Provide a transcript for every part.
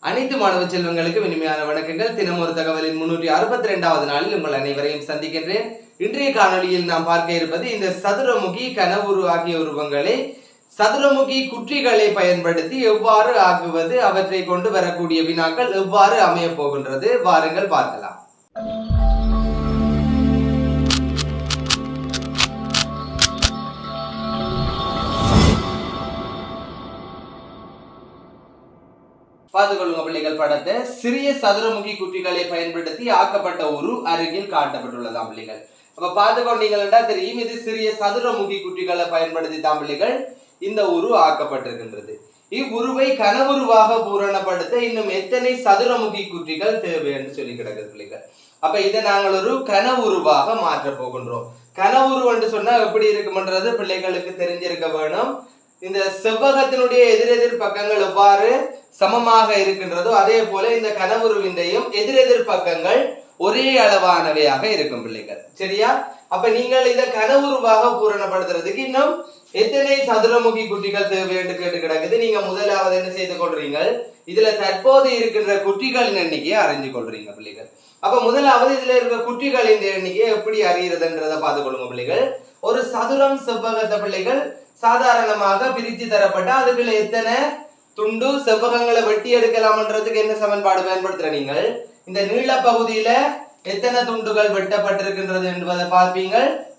அனைத்து மாணவ செல்வங்களுக்கு இனிமையான வணக்கங்கள். தினம் ஒரு தகவலின் 362வது நாளில் உங்கள் அனைவரையும் சந்திக்கின்றேன். இன்றைய காணொலியில் நாம் பார்க்க இருப்பது இந்த சதுரமுகி கனவுரு ஆகிய உருவங்களை சதுரமுகி குற்றிகளை பயன்படுத்தி எவ்வாறு ஆக்குவது, அவற்றை கொண்டு வரக்கூடிய வினாக்கள் எவ்வாறு அமைய போகின்றது, வாருங்கள் பார்க்கலாம். பார்த்துக்கொள்ளுங்க பிள்ளைகள். படத்தை சிறிய சதுரமுகி குட்டிகளை பயன்படுத்தி ஆக்கப்பட்ட உரு அருகில் காட்டப்பட்டுள்ளதாம் பிள்ளைகள். அப்ப பார்த்துக்கொண்டீங்கன்னா தெரியும், இது சிறிய சதுரமுகி குட்டிகளை பயன்படுத்தி தான் பிள்ளைகள் இந்த உரு ஆக்கப்பட்டிருக்கின்றது. இவ்வுருவை கனவுருவாக பூரணப்படுத்த இன்னும் எத்தனை சதுரமுகி குட்டிகள் தேவை என்று சொல்லி கிடக்குது பிள்ளைகள். அப்ப இதை நாங்கள் ஒரு கனவுருவாக மாற்ற போகின்றோம். கனவுரு என்று சொன்னா எப்படி இருக்கும்ன்றது பிள்ளைகளுக்கு தெரிஞ்சிருக்க வேணும். இந்த செவ்வகத்தினுடைய எதிரெதிர் பக்கங்கள் எவ்வாறு சமமாக இருக்கின்றதோ அதே போல இந்த கனவுருவின்றையும் எதிரெதிர் பக்கங்கள் ஒரே அளவானவையாக இருக்கும் பிள்ளைகள். சரியா? அப்ப நீங்கள் இதை கனவுருவாக பூரணப்படுத்துறதுக்கு இன்னும் எத்தனை சதுரமுகி குட்டிகள் தேவை என்று கேட்டு கிடக்குது. நீங்க முதலாவது என்ன செய்து கொள்றீங்க, இதுல தற்போது இருக்கின்ற குட்டிகளின் எண்ணிக்கையை அறிஞ்சு கொள்றீங்க பிள்ளைகள். அப்ப முதலாவது இதுல இருக்கிற குட்டிகளின் எண்ணிக்கையை எப்படி அறிகிறதுன்றதை பார்த்து கொள்ளுங்க பிள்ளைகள். ஒரு சதுரம் செவ்வகத்தை பிள்ளைகள் சாதாரணமாக பிரித்து தரப்பட்ட அதுக்குள்ள எத்தனை துண்டு செவ்வகங்களை வெட்டி எடுக்கலாம்ன்றதுக்கு என்ன சமன்பாடு பயன்படுத்துற நீங்கள் இந்த நீள பகுதியில எத்தனை துண்டுகள் வெட்டப்பட்டிருக்கின்றது என்பதை பார்ப்பீங்க.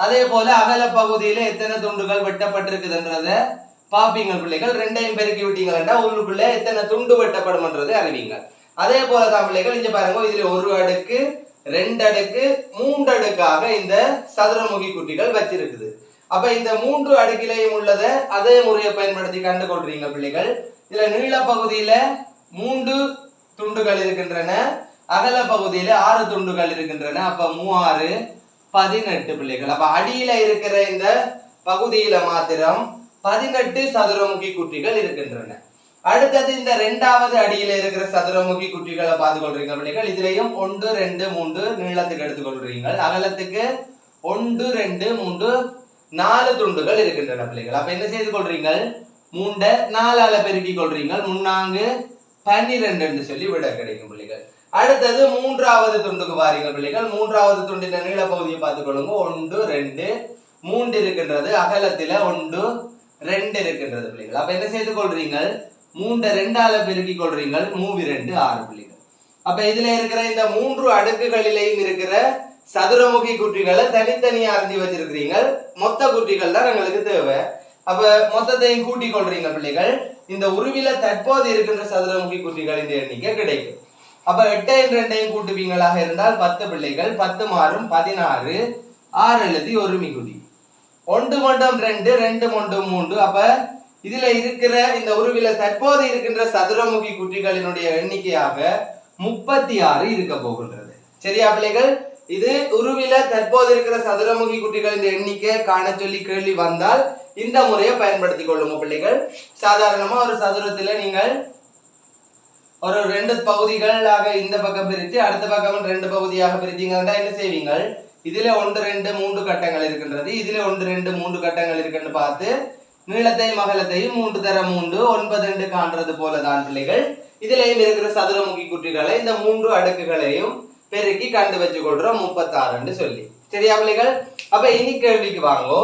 அதே போல அகல பகுதியில எத்தனை துண்டுகள் வெட்டப்பட்டிருக்குதுன்றத பார்ப்பீங்க பிள்ளைகள். ரெண்டையும் பெருக்கி விட்டீங்கன்னா உள்ளுக்குள்ள எத்தனை துண்டு வெட்டப்படும்ன்றதை அறிவீங்க. அதே போலதான் பிள்ளைகள் இங்க பாருங்க, இதுல ஒரு அடுக்கு, 2 அடுக்கு, 3 அடுக்காக இந்த சதுரமுகி குட்டிகள் வச்சிருக்குது. அப்ப இந்த 3 அடுக்கிலையும் உள்ளத அதே முறையை பயன்படுத்தி கண்டுகொள்றீங்க பிள்ளைகள். இதுல நீள பகுதியில 3 துண்டுகள் இருக்கின்றன, அகல பகுதியில 6 துண்டுகள் இருக்கின்றன. அப்ப 3 18 பிள்ளைகள். அப்ப அடியில இருக்கிற இந்த பகுதியில மாத்திரம் 18 சதுரமுகி குட்டிகள் இருக்கின்றன. அடுத்தது இந்த 2வது அடியில இருக்கிற சதுரமுகி குட்டிகளை பார்த்து கொள்றீங்க பிள்ளைகள். இதுலயும் 1 2 3 நீளத்துக்கு எடுத்துக்கொள்றீங்க, அகலத்துக்கு 1 2 3 4 துண்டுகள் இருக்கின்றன பிள்ளைகள். அப்ப என்ன செய்து கொள்றீங்க, 3 4ஆல பெருக்கி கொள்றீங்க, 3 12 என்று சொல்லி விட கிடைக்கும் பிள்ளைகள். அடுத்தது 3வது துண்டுக்கு வாரீங்க பிள்ளைகள். 3வது துண்டின் நீள பகுதியை பார்த்துக் கொள்ளுங்க. 1 2 3 இருக்கின்றது, அகலத்துல 1 2 இருக்கின்றது பிள்ளைகள். அப்ப என்ன செய்து கொள்றீங்க, 3 2ஆல பெருக்கி கொள்றீங்க, 3 2 6 பிள்ளைகள். அப்ப இதுல இருக்கிற இந்த 3 அடுக்குகளிலேயும் இருக்கிற சதுரமுகி குட்டிகளை தனித்தனியா அறிஞ்சு வச்சிருக்கிறீங்க. மொத்த குட்டிகள் தான் எங்களுக்கு தேவை. அப்ப மொத்தத்தையும் கூட்டி கொள்றீங்க பிள்ளைகள். இந்த உருவில தற்போது இருக்கின்ற சதுரமுகி குட்டிகளின் எண்ணிக்கை கிடைக்கும். அப்ப 8 2 கூட்டுவீங்களாக இருந்தால் 10 பிள்ளைகள், 10 மாறும் 16, 6 எழுதி ஒரு மிகுதி, 1 மொண்டம் 2 2 மொண்டம் 3. அப்ப இதுல இருக்கிற இந்த உருவில தற்போது இருக்கின்ற சதுரமுகி குட்டிகளினுடைய எண்ணிக்கையாக 36 இருக்க போகின்றது. சரியா பிள்ளைகள்? இது உருவில தற்போது இருக்கிற சதுரமுகி குட்டிகளின் எண்ணிக்கை காண சொல்லி கேள்வி வந்தால் இந்த முறையை பயன்படுத்தி கொள்ளுங்க பிள்ளைகள். சாதாரணமா ஒரு சதுரத்துல நீங்கள் ஒரு 2 பகுதிகளாக இந்த பக்கம் பிரித்து அடுத்த பக்கம் 2 பகுதியாக பிரித்தீங்கன்னா என்ன செய்வீங்க, இதுல 1 2 3 கட்டங்கள் இருக்கின்றது, இதுல 1 2 3 கட்டங்கள் இருக்குன்னு பார்த்து நீளத்தையும் அகலத்தையும் 3 தர 3 9 2 காண்றது போலதான் பிள்ளைகள் இதுலயும் இருக்கிற சதுரமுகி குட்டிகளை இந்த 3 அடுக்குகளையும் பெருக்கி கண்டு வச்சு கொள்றோம் 36 சொல்லி. சரியா பிள்ளைகள்? அப்ப இனி கேள்விக்கு வாங்கோ.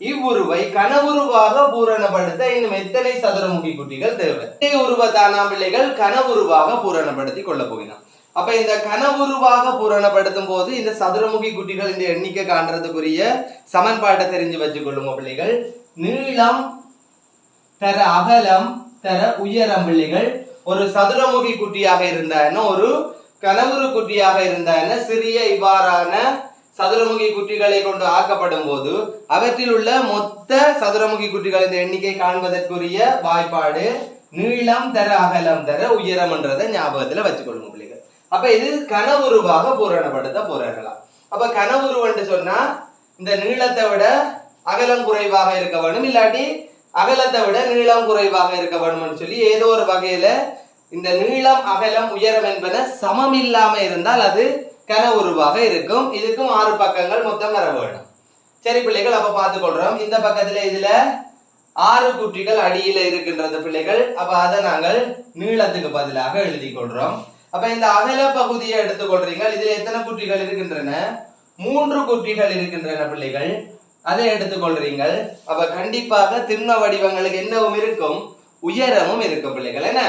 இவ்வுருவை கனவுருவாக பூரணப்படுத்த இன்னும் எத்தனை சதுரமுகி குட்டிகள் தேவை? உருவத்தானா பிள்ளைகள் கனவுருவாக பூரணப்படுத்தி கொள்ள போகிறோம். அப்ப இந்த கனவுருவாக பூரணப்படுத்தும் போது இந்த சதுரமுகி குட்டிகள் இந்த எண்ணிக்கை காண்றதுக்குரிய சமன்பாட்டை தெரிஞ்சு வச்சு கொள்ளுங்க பிள்ளைகள். நீளம் தர அகலம் தர உயரம் பிள்ளைகள். ஒரு சதுரமுகி குட்டியாக இருந்தா ஒரு கனவுரு குட்டியாக இருந்தா சிறிய இவ்வாறான சதுரமுகி குட்டிகளை கொண்டு ஆக்கப்படும் போது அவற்றில் உள்ள மொத்த சதுரமுகி குட்டிகளின் எண்ணிக்கை காண்பதற்குரிய வாய்ப்பாடு நீளம் தர அகலம் தர உயரம் என்றதை ஞாபகத்துல வச்சுக்கொள்ளுங்க பிள்ளைகள். அப்ப இது கனவுருவாக பூரணப்படுத்த போறலாம். அப்ப கனவுரு என்று சொன்னா இந்த நீளத்தை விட அகலம் குறைவாக இருக்க வேணும், இல்லாட்டி அகலத்தை விட நீளம் குறைவாக இருக்க வேணும்னு சொல்லி ஏதோ ஒரு வகையில இந்த நீளம் அகலம் உயரம் என்பன சமம் இல்லாம இருந்தால் அது கனவுருவாக இருக்கும். இதுக்கும் 6 பக்கங்கள் மொத்தம் வர வேணும். சரி பிள்ளைகள், அப்ப பார்த்து கொள்றோம். இந்த பக்கத்துல இதுல 6 குற்றிகள் அடியில இருக்கின்றது பிள்ளைகள். அப்ப அதை நாங்கள் நீளத்துக்கு பதிலாக எழுதி கொள்றோம். அப்ப இந்த அகல பகுதியை எடுத்துக்கொள்றீங்க. இதுல எத்தனை குற்றிகள் இருக்கின்றன? 3 குற்றிகள் இருக்கின்றன பிள்ளைகள். அதை எடுத்துக்கொள்றீங்க. அப்ப கண்டிப்பாக திண்ம வடிவங்களுக்கு என்னவும் இருக்கும், உயரமும் இருக்கும் பிள்ளைகள். என்ன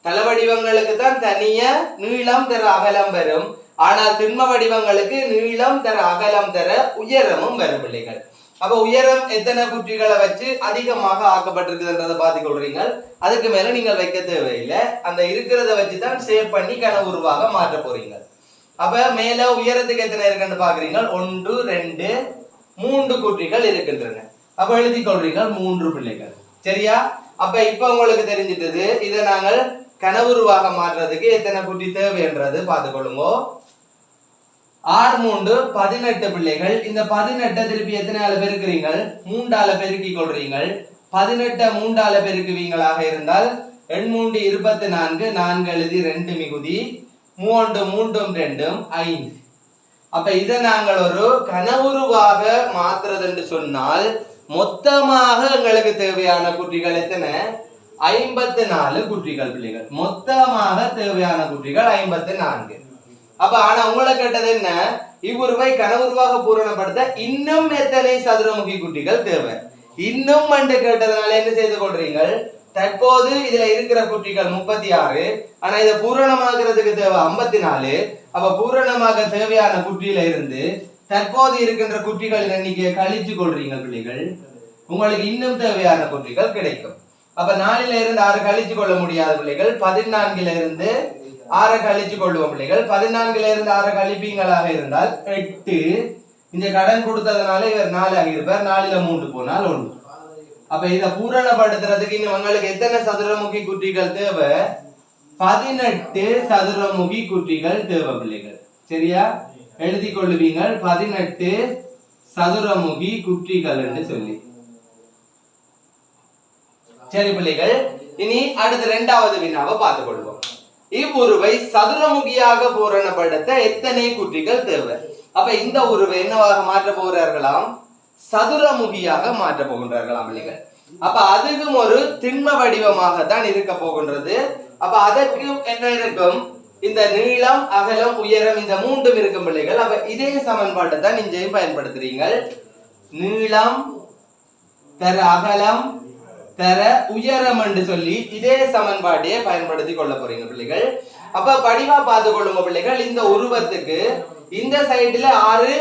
தள வடிவங்களுக்கு தான் தனிய நீளம் தர அகலம் வரும். ஆனால் திண்ம வடிவங்களுக்கு நீளம் தர அகலம் தர உயரமும் வரும் பிள்ளைகள். அப்ப உயரம் எத்தனை குற்றிகளை வச்சு அதிகமாக ஆக்கப்பட்டிருக்குதுன்றதை பார்த்துக் கொள்றீங்க. அதுக்கு மேல நீங்கள் வைக்க தேவையில்லை. அந்த இருக்கிறத வச்சுதான் சேவ் பண்ணி கனவுருவாக மாற்ற போறீங்க. அப்ப மேல உயரத்துக்கு எத்தனை இருக்குன்னு பாக்குறீங்க. 1 2 3 குற்றிகள் இருக்கின்றன. அப்ப எழுதி கொள்றீங்க 3 பிள்ளைகள். சரியா? அப்ப இப்ப உங்களுக்கு தெரிஞ்சிட்டது. இதை நாங்கள் கனவுருவாக மாற்றுறதுக்கு எத்தனை குற்றி தேவைன்றது பார்த்துக்கொள்ளுங்க. 6 3 18 பிள்ளைகள். இந்த 18 திருப்பி எத்தனை பெருக்கிறீங்க? 3 பெருக்கி கொள்றீங்க. 18 3 பெருக்குவீங்களாக இருந்தால் 8 3 24, 4 எழுதி 2 மிகுதி 3 3 2 5. அப்ப இதை நாங்கள் ஒரு கனவுருவாக மாற்றுறது என்று சொன்னால் மொத்தமாக எங்களுக்கு தேவையான குற்றிகள் எத்தனை? 54 குற்றிகள் பிள்ளைகள். மொத்தமாக தேவையான குற்றிகள் 54. அப்ப ஆனா உங்களை கேட்டது என்ன? இவ்வுருவை கனவுருவாக பூரணப்படுத்த இன்னும் எத்தனை சதுரமுகி குற்றிகள் தேவை? இன்னும் என்று கேட்டதுனால என்ன செய்து கொள்றீங்க? தற்போது இதுல இருக்கிற குற்றிகள் 36. ஆனா இதை பூரணமாக்குறதுக்கு தேவை 54. அப்ப பூரணமாக தேவையான குற்றியில இருந்து தற்போது இருக்கின்ற குற்றிகளின் எண்ணிக்கையை கழிச்சு கொள்றீங்க பிள்ளைகள். உங்களுக்கு இன்னும் தேவையான குற்றிகள் கிடைக்கும். அப்ப 4ல இருந்து 6 கழிச்சு கொள்ள முடியாத பிள்ளைகள் 14ல இருந்து 6 கழிச்சு கொள்ளுவோம் பிள்ளைகள். 14ல இருந்து 6 கழிப்பீங்களாக இருந்தால் 8. இந்த கடன் கொடுத்ததுனால இவர் 4 ஆகியிருப்பார். 4ல 3 போனால் 1. அப்ப இதை பூரணப்படுத்துறதுக்கு இன்னும் உங்களுக்கு எத்தனை சதுரமுகி குற்றிகள் தேவை? 18 சதுரமுகி குற்றிகள் தேவை பிள்ளைகள். சரியா? எழுதி கொள்ளுவீங்க 18 சதுரமுகி குற்றிகள் என்று சொல்லி. சரி பிள்ளைகள், இனி அடுத்த 2வது வினாவை பார்த்துக் கொள்வோம். இவ்வுருவை சதுரமுகியாக பூரணப்படுத்த எத்தனை குற்றிகள் தேவை? அப்ப இந்த உருவை என்னவாக மாற்ற போகிறார்களாம்? சதுரமுகியாக மாற்ற போகின்றார்களாம் பிள்ளைகள். அப்ப அதுக்கும் ஒரு திண்ம வடிவமாக தான் இருக்க போகின்றது. அப்ப அதற்கும் என்ன இருக்கும்? இந்த நீளம் அகலம் உயரம் இந்த 3ம் இருக்கும் பிள்ளைகள். அப்ப இதே சமன்பாட்டை தான் இங்கேயும் பயன்படுத்துறீங்க. நீளம் தர அகலம் தர உயரம் என்று சொல்லி இதே சமன்பாட்டையே பயன்படுத்தி கொள்ள போறீங்க பிள்ளைகள். அப்ப படிவா பார்த்து கொள்ளுங்க பிள்ளைகள். இந்த உருவத்துக்கு இந்த சைடுல 6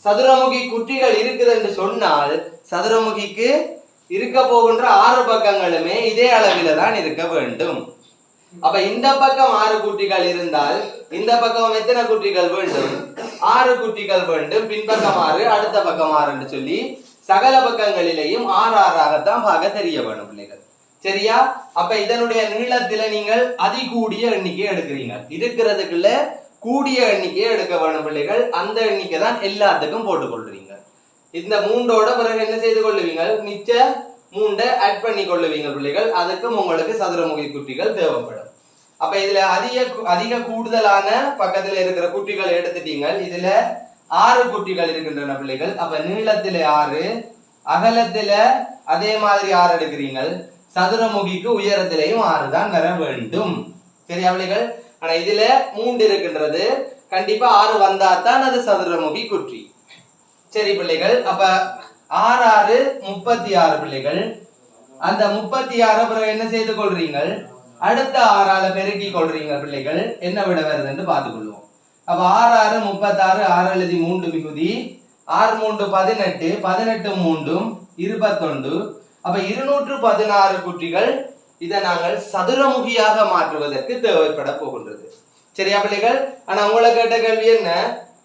சதுரமுகி குற்றிகள் இருக்குது என்று சொன்னால் சதுரமுகிக்கு இருக்க போகின்ற 6 பக்கங்களுமே இதே அளவில தான் இருக்க வேண்டும். அப்ப இந்த பக்கம் 6 குற்றிகள் இருந்தால் இந்த பக்கம் எத்தனை குற்றிகள் வேண்டும்? 6 குற்றிகள் வேண்டும். பின்பக்கம் 6, அடுத்த பக்கம் 6 என்று சொல்லி சகல பக்கங்களிலேயும் 6 6ஆகத்தான் பார்க்க தெரிய வேணும் பிள்ளைகள். சரியா? அப்ப இதனுடைய நீளத்தில நீங்கள் அதிகூடிய எண்ணிக்கையை எடுக்கிறீங்க. இருக்கிறதுக்குள்ள கூடிய எண்ணிக்கையை எடுக்க வேணும் பிள்ளைகள். அந்த எண்ணிக்கை தான் எல்லாத்துக்கும் போட்டுக்கொள்றீங்க. இந்த 3ஓட பிறகு என்ன செய்து கொள்ளுவீங்க? மிச்ச 3 ஆட் பண்ணி கொள்ளுவீங்க பிள்ளைகள். அதுக்கும் உங்களுக்கு சதுரமுகி குற்றிகள் தேவைப்படும். அப்ப இதுல அதிக கூடுதலான பக்கத்துல இருக்கிற குற்றிகள் எடுத்துட்டீங்க. இதுல 6 குற்றிகள் இருக்கின்றன பிள்ளைகள். அப்ப நீளத்தில 6, அகலத்தில அதே மாதிரி 6 எடுக்கிறீங்க. சதுரமுகிக்கு உயரத்திலையும் 6 தான் வர வேண்டும். சரியா பிள்ளைகள்? ஆனா இதுல 3 இருக்கின்றது. கண்டிப்பா 6 வந்தா தான் அது சதுரமுகி குற்றி. சரி பிள்ளைகள், அப்ப 6 6 36 பிள்ளைகள். அந்த 36 பிறகு என்ன செய்து கொள்றீங்க? அடுத்த 6ஆல பெருக்கி கொள்றீங்க பிள்ளைகள். என்ன விட வருதுன்னு பார்த்துக்கொள்வோம். அப்ப 6 6 36, 6 எழுதி 3 மிகுதி 6 3 18, 18 3 21. அப்ப 216 குற்றிகள். இதை நாங்கள் சதுரமுகியாக மாற்றுவதற்கு தேவைப்பட போகின்றது. சரியா பிள்ளைகள்? ஆனா உங்களை கேட்ட கேள்வி என்ன?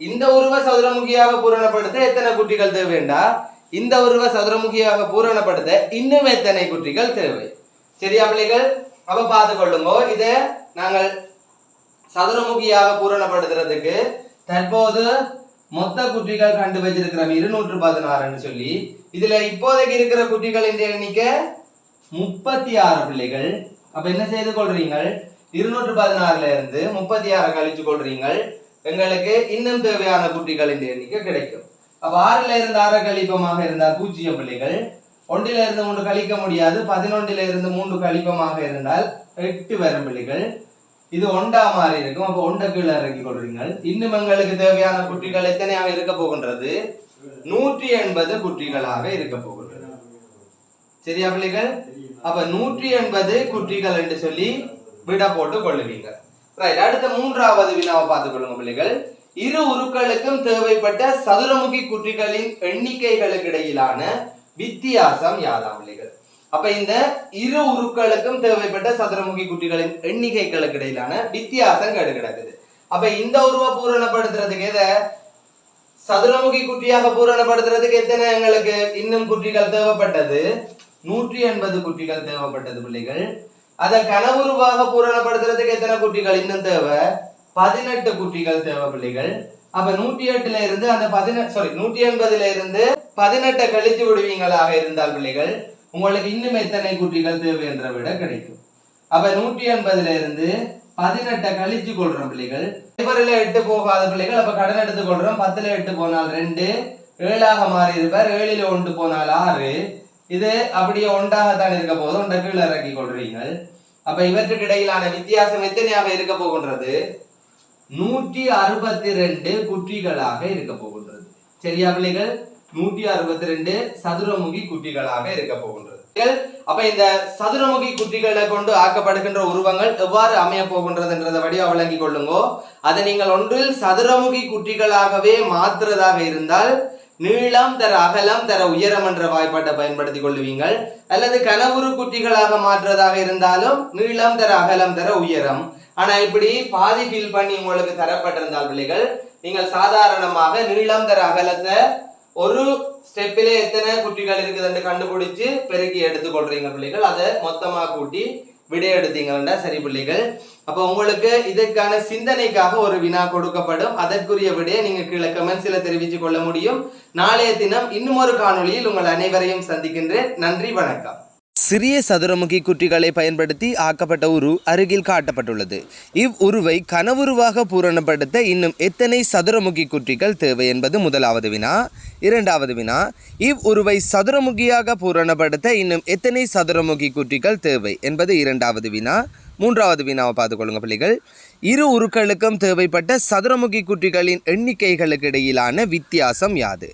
இந்த உருவ சதுரமுகியாக பூரணப்படுத்த எத்தனை குற்றிகள் தேவைண்டா, இந்த உருவ சதுரமுகியாக பூரணப்படுத்த இன்னும் எத்தனை குற்றிகள் தேவை? சரியா பிள்ளைகள்? அப்ப பார்த்து கொள்ளுங்க. இதை நாங்கள் சதுரமுகியாக பூரணப்படுத்துறதுக்கு தற்போது மொத்த குற்றிகள் கண்டு வச்சிருக்கிறோம் 216 சொல்லி. இதுல இப்போதைக்கு இருக்கிற குற்றிகளின் எண்ணிக்கை 36 பிள்ளைகள். அப்ப என்ன செய்து கொள்றீங்க? 216ல இருந்து 36 கழிச்சு கொள்றீங்க. எங்களுக்கு இன்னும் தேவையான குற்றிகளின் எண்ணிக்கை கிடைக்கும். அப்ப 6ல இருந்து 6 கழிப்பமாக இருந்தால் 0 பிள்ளைகள். ஒன்றிலிருந்து 3 கழிக்க முடியாது. 11லிருந்து 3 கழிப்பமாக இருந்தால் 8 வரும் பிள்ளைகள். இது ஒண்டா மாறி இருக்கும். அப்ப ஒண்ட கீழே இறக்கி கொள்றீங்க. இன்னும் எங்களுக்கு தேவையான குட்டிகள் எத்தனையாக இருக்க போகின்றது? 180 குட்டிகளாக இருக்க போகின்றது. சரியா பிள்ளைகள்? அப்ப 180 குட்டிகள் என்று சொல்லி விட போட்டு கொள்ளுவீங்க. ரைட். அடுத்த 3வது வினாவை பார்த்துக் கொள்ளுங்க பிள்ளைகள். இரு உருக்களுக்கும் தேவைப்பட்ட சதுரமுகி குட்டிகளின் எண்ணிக்கைகளுக்கு இடையிலான வித்தியாசம் யாதாம் பிள்ளைகள்? அப்ப இந்த இரு உருக்களுக்கும் தேவைப்பட்ட சதுரமுகி குட்டிகளின் எண்ணிக்கைகளுக்கு இடையிலான வித்தியாசம் கிடக்குது. அப்ப இந்த உருவ பூரணப்படுத்துறதுக்கு எதை சதுரமுகி குட்டியாக பூரணப்படுத்துறதுக்கு எத்தனை எங்களுக்கு இன்னும் குட்டிகள் தேவைப்பட்டது? 180 குட்டிகள் தேவைப்பட்டது பிள்ளைகள். அதை கனவுருவாக பூரணப்படுத்துறதுக்கு எத்தனை குட்டிகள் இன்னும் தேவை? 18 குட்டிகள் தேவை பிள்ளைகள். அப்ப 108ல இருந்து அந்த 180ல இருந்து 18 கழித்து விடுவீங்களாக இருந்தால் பிள்ளைகள் உங்களுக்கு இன்னும் எத்தனை குட்டிகள் தேவை என்ற விட கிடைக்கும். அப்ப 180ல இருந்து 18 கழிச்சு கொள்றோம் பிள்ளைகள். 8 போகாத பிள்ளைகள். அப்ப கடன் எடுத்து கொள்றோம். 10ல 8 போனால் 2, 7ஆக மாறி இருப்பார். 7ல 1 போனால் 6. இது அப்படியே ஒன்றாகத்தான் இருக்க போது ஒன்றை கீழே இறக்கி கொள்றீங்க. அப்ப இவற்றுக்கு இடையிலான வித்தியாசம் எத்தனையாக இருக்க போகின்றது? 162 குட்டிகளாக இருக்க போகின்றது. சரியா பிள்ளைகள்? 162 சதுரமுகி குட்டிகளாக இருக்க போகின்றது. அப்ப இந்த சதுரமுகி குட்டிகளை கொண்டு ஆக்கப்படுகின்ற உருவங்கள் எவ்வாறு அமைய போகின்றதுன்றதை வழியா விளங்கி கொள்ளுங்கோ. அதை நீங்கள் ஒன்றில் சதுரமுகி குட்டிகளாகவே மாற்றுறதாக இருந்தால் நீளம் தர அகலம் தர உயரம் என்ற வாய்ப்பாட்டை பயன்படுத்தி கொள்ளுவீங்கள். அல்லது கனவுரு குட்டிகளாக மாற்றுறதாக இருந்தாலும் நீளம் தர அகலம் தர உயரம். ஆனா இப்படி பாதி ஃபில் பண்ணி உங்களுக்கு தரப்பட்டிருந்தால் பிள்ளைகள் நீங்கள் சாதாரணமாக நீளம் தர அகலத்தை ஒரு ஸ்டெப்பிலே எத்தனை குட்டிகள் இருக்குதுன்னு கண்டுபிடிச்சு பெருக்கி எடுத்துக்கொள்றீங்க பிள்ளைகள். அதை மொத்தமா கூட்டி விடை எடுத்தீங்கன்னா சரி பிள்ளைகள். அப்ப உங்களுக்கு இதற்கான சிந்தனைக்காக ஒரு வினா கொடுக்கப்படும். அதற்குரிய விடையை நீங்க கீழே கமெண்ட்ஸ்ல தெரிவித்து கொள்ள முடியும். நாளைய தினம் இன்னும் ஒரு காணொளியில் உங்கள் அனைவரையும் சந்திக்கின்றேன். நன்றி, வணக்கம். சிறிய சதுரமுகி குட்டிகளை பயன்படுத்தி ஆக்கப்பட்ட உரு அருகில் காட்டப்பட்டுள்ளது. இவ்வுருவை கனவுருவாக பூரணப்படுத்த இன்னும் எத்தனை சதுரமுகி குட்டிகள் தேவை என்பது முதலாவது வினா. இரண்டாவது வினா, இவ்வுருவை சதுரமுகியாக பூரணப்படுத்த இன்னும் எத்தனை சதுரமுகி குட்டிகள் தேவை என்பது இரண்டாவது வினா. மூன்றாவது வினாவை பார்த்துக்கொள்ளுங்க பிள்ளைகள். இரு உருக்களுக்கும் தேவைப்பட்ட சதுரமுகி குட்டிகளின் எண்ணிக்கைகளுக்கு இடையிலான வித்தியாசம் யாது?